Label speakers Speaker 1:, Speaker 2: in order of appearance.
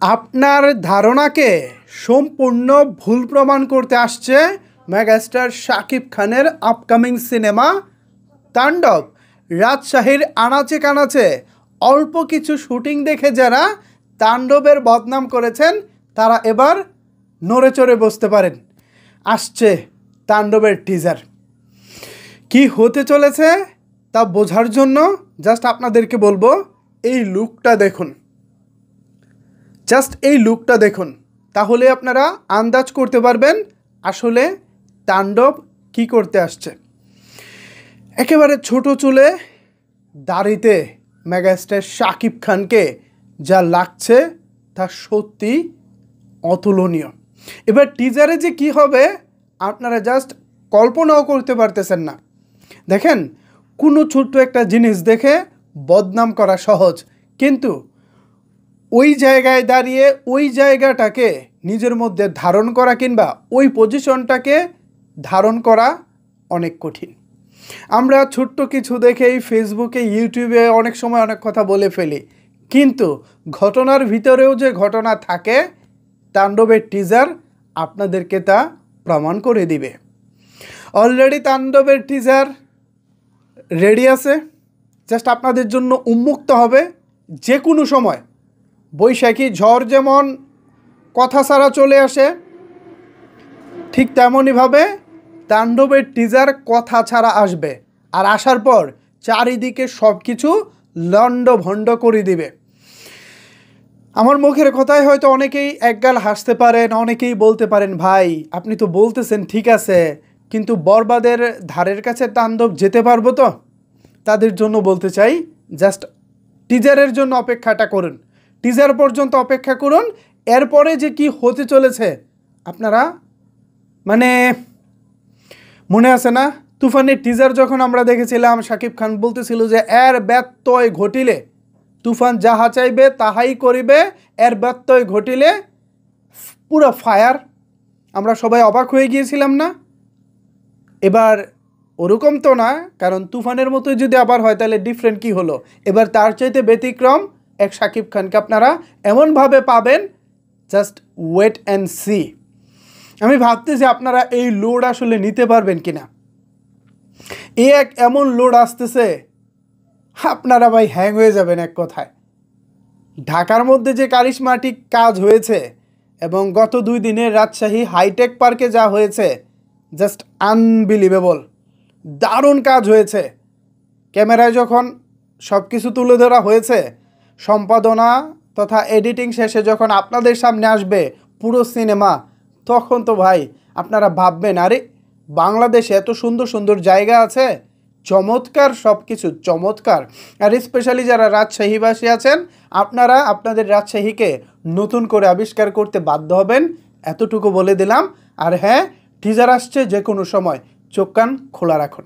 Speaker 1: আপনার ধারণাকে সম্পূর্ণ ভুল প্রমাণ করতে আসছে মেগাস্টার শাকিব খানের আপকামিং সিনেমা তাণ্ডব। রাজশাহীর আনাচে কানাচে অল্প কিছু শুটিং দেখে যারা তাণ্ডবের বদনাম করেছেন তারা এবার নড়ে চড়ে বসতে পারেন। আসছে তাণ্ডবের টিজার। কি হতে চলেছে তা বোঝার জন্য জাস্ট আপনাদেরকে বলবো, এই লুকটা দেখুন, জাস্ট এই লুকটা দেখুন, তাহলে আপনারা আন্দাজ করতে পারবেন আসলে তাণ্ডব কি করতে আসছে। একেবারে ছোট চুলে দাড়িতে মেগাস্টার শাকিব খানকে যা লাগছে তা সত্যি অতুলনীয়। এবার টিজারে যে কি হবে আপনারা জাস্ট কল্পনাও করতে পারতেছেন না। দেখেন, কোনো ছোট্ট একটা জিনিস দেখে বদনাম করা সহজ, কিন্তু ওই জায়গায় দাঁড়িয়ে ওই জায়গাটাকে নিজের মধ্যে ধারণ করা কিংবা ওই পজিশনটাকে ধারণ করা অনেক কঠিন। আমরা ছোট্ট কিছু দেখেই ফেসবুকে ইউটিউবে অনেক সময় অনেক কথা বলে ফেলি, কিন্তু ঘটনার ভিতরেও যে ঘটনা থাকে তাণ্ডবের টিজার আপনাদেরকে তা প্রমাণ করে দিবে। অলরেডি তাণ্ডবের টিজার রেডি আছে, জাস্ট আপনাদের জন্য উন্মুক্ত হবে। যে কোনো সময় বৈশাখী ঝড় যেমন কথা ছাড়া চলে আসে, ঠিক তেমনইভাবে তাণ্ডবের টিজার কথা ছাড়া আসবে, আর আসার পর চারিদিকে সব কিছু লণ্ডভণ্ড করে দিবে। আমার মুখের কথায় হয়তো অনেকেই একগাল হাসতে পারেন, অনেকেই বলতে পারেন ভাই আপনি তো বলতেছেন ঠিক আছে, কিন্তু বরবাদের ধারের কাছে তাণ্ডব যেতে পারবো তো? তাদের জন্য বলতে চাই, জাস্ট টিজারের জন্য অপেক্ষাটা করুন, টিজার পর্যন্ত অপেক্ষা করুন। এরপরে যে কি হতে চলেছে আপনারা মনে আছে না, তুফানের টিজার যখন আমরা দেখেছিলাম শাকিব খান বলতেছিল যে এর ব্যত্যয় ঘটিলে তুফান যাহা চাইবে তাহাই করিবে, এর ব্যত্যয় ঘটিলে পুরো ফায়ার। আমরা সবাই অবাক হয়ে গিয়েছিলাম না? এবার ওরকম তো না, কারণ তুফানের মতোই যদি আবার হয় তাহলে ডিফারেন্ট কি হলো। এবার তার চাইতে ব্যতিক্রম এক শাকিব খানকে আপনারা এমনভাবে পাবেন, জাস্ট ওয়েট অ্যান্ড সি। আমি ভাবতেছি আপনারা এই লোড আসলে নিতে পারবেন কিনা। এই এক এমন লোড আসতেছে আপনারা ভাই হ্যাং হয়ে যাবেন এক কথায়। ঢাকার মধ্যে যে কারিশমাটিক কাজ হয়েছে এবং গত 2 দিনের রাজশাহী হাইটেক পার্কে যা হয়েছে, জাস্ট আনবিলিভেবল। দারুণ কাজ হয়েছে। ক্যামেরায় যখন সব কিছু তুলে ধরা হয়েছে, সম্পাদনা তথা এডিটিং শেষে যখন আপনাদের সামনে আসবে পুরো সিনেমা, তখন তো ভাই আপনারা ভাববেন আরে বাংলাদেশে এত সুন্দর সুন্দর জায়গা আছে, চমৎকার সব কিছু, চমৎকার। আর স্পেশালি যারা রাজশাহীবাসী আছেন, আপনারা আপনাদের রাজশাহীকে নতুন করে আবিষ্কার করতে বাধ্য হবেন, এতটুকু বলে দিলাম। আর হ্যাঁ, টিজার আসছে যে কোনো সময়, চোখ কান খোলা রাখুন।